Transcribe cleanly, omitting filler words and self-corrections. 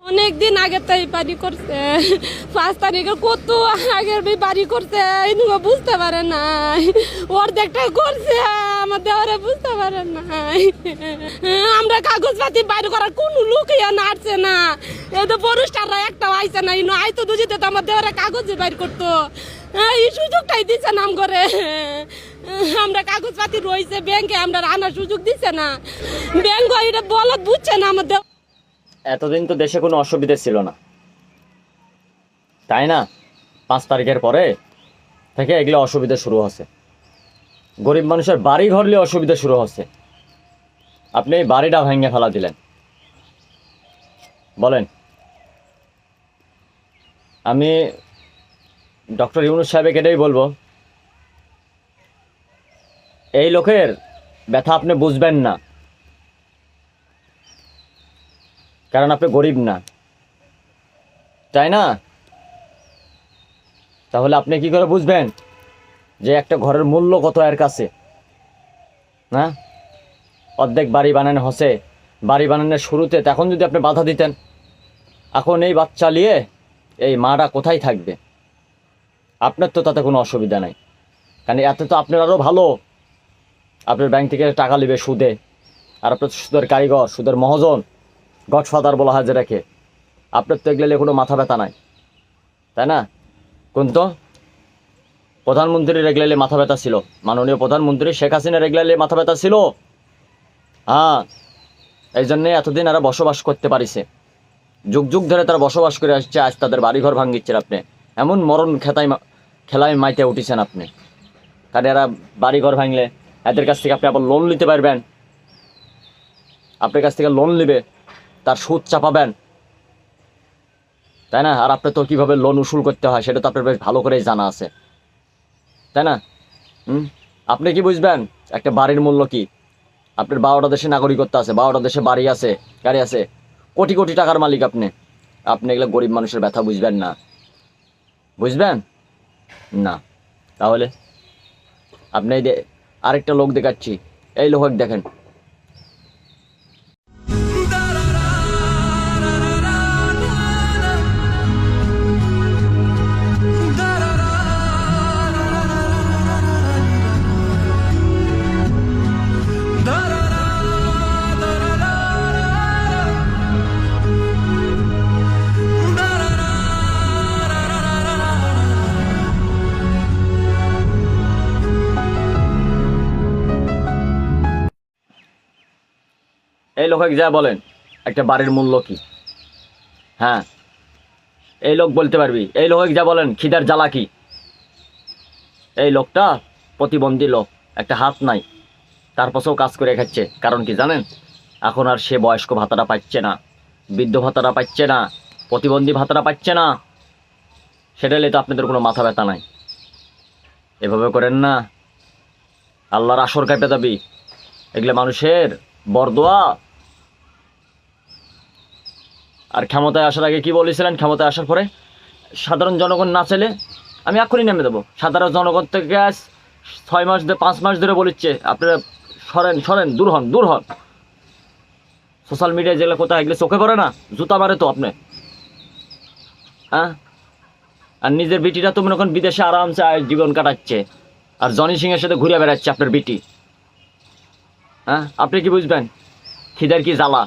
অনেকদিন আগে তাই বাড়ি করছে, 5 তারিখে কত আগের বাড়ি করছে, বুঝতে পারে নাই। অর্ধেকটা করছে আমার দেওয়ারে, বুঝতে পারে নাই। আমরা কাগজপাতি বাইর করার কোন লোক নাড়ছে না, এই তো ফরেস্টাররা একটাও আইছে না। আইতো দুজিতে তো আমার দেওয়ারে কাগজ বাইর করতো, এই সুযোগটাই দিচ্ছে নাম করে। আমরা কাগজপাতি রয়েছে ব্যাংকে, আমরা আনার সুযোগ দিচ্ছে না। ব্যাংক এটা বলত বুঝছে না আমাদের। এতদিন তো দেশে কোনো অসুবিধা ছিল না, তাই না? 5 তারিখের পরে থেকে এগুলো অসুবিধা শুরু হচ্ছে। গরিব মানুষের বাড়ি ঘরলে অসুবিধা শুরু হচ্ছে। আপনি এই বাড়িটা ভেঙে ফেলা দিলেন, বলেন। আমি ডক্টর ইউনূস সাহেবকে এটাই বলবো, এই লোকের ব্যথা আপনি বুঝবেন না, কারণ আপনি গরিব না, তাই না? তাহলে আপনি কি করে বুঝবেন যে একটা ঘরের মূল্য কত এর কাছে? না, অর্ধেক বাড়ি বানানো হচ্ছে, বাড়ি বানানোর শুরুতে তখন যদি আপনি বাধা দিতেন, এখন এই বাচ্চা নিয়ে এই মাটা কোথায় থাকবে? আপনার তো তাতে কোনো অসুবিধা নাই, কারণ এতে তো আপনার আরও ভালো। আপনার ব্যাংক থেকে টাকা নেবে সুদে, আর আপনার সুদের কারিগর, সুদের মহাজন, গডফাদার বলা হয় যেটাকে। আপনার তো এগুলো কোনো মাথা ব্যথা নাই, তাই না? কিন্তু প্রধানমন্ত্রীর এগুলো মাথা ব্যথা ছিল, মাননীয় প্রধানমন্ত্রী শেখ হাসিনার এগুলো মাথা ব্যথা ছিল। হ্যাঁ, এই জন্যে এতদিন এরা বসবাস করতে পারিছে, যুগ যুগ ধরে তারা বসবাস করে আসছে। আজ তাদের বাড়িঘর ভাঙিচ্ছেন আপনি, এমন মরণ খেলায় মাইতে উঠেছেন আপনি। কারণ এরা বাড়িঘর ভাঙলে এদের কাছ থেকে আপনি আবার লোন নিতে পারবেন, আপনার কাছ থেকে লোন নেবে, তার সুদ চাপাবেন, তাই না? আর আপনি তো কীভাবে লোন উসুল করতে হয় সেটা তো আপনার বেশ ভালো করেই জানা আছে, তাই না? আপনি কি বুঝবেন একটা বাড়ির মূল্য কি? আপনার 12টা দেশে নাগরিকত্ব আছে, 12টা দেশে বাড়ি আছে, গাড়ি আছে, কোটি কোটি টাকার মালিক আপনি। আপনি এগুলো গরিব মানুষের ব্যথা বুঝবেন না, বুঝবেন না। তাহলে আপনি আরেকটা লোক দেখাচ্ছি, এই লোক দেখেন। এই লোক যা বলেন একটা বাড়ির মূল্য কি? হ্যাঁ, এই লোক বলতে পারবি। এই লোক যা বলেন খিদার জ্বালা কি? এই লোকটা প্রতিবন্ধী লোক, একটা হাত নাই, তার পাশেও কাজ করে খাচ্ছে। কারণ কি জানেন? এখন আর সে বয়স্ক ভাতাটা পাচ্ছে না, বৃদ্ধ ভাতাটা পাচ্ছে না, প্রতিবন্ধী ভাতাটা পাচ্ছে না। সেটা হলে তো আপনাদের কোনো মাথা ব্যথা নাই। এভাবে করেন না, আল্লাহর আসর কাঁপে যাবি। এগুলো মানুষের বরদোয়া। আর ক্ষমতায় আসার আগে কি বলেছিলেন? ক্ষমতায় আসার পরে সাধারণ জনগণ না চাইলে আমি এখনই নেমে দেবো। সাধারণ জনগণ থেকে 6 মাস ধরে 5 মাস ধরে বলিচ্ছে আপনারা সরেন সরেন, দূর হন দূর হন। সোশ্যাল মিডিয়ায় যেগুলো কোথায় এগুলো চোখে পড়ে না? জুতা মারে তো আপনি। হ্যাঁ, আর নিজের বিটিটা তো মনে করেন বিদেশে আরামসে জীবন কাটাচ্ছে, আর জনি সিংয়ের সাথে ঘুরে বেড়াচ্ছে আপনার বিটি। হ্যাঁ, আপনি কি বুঝবেন খিদের কি জ্বালা?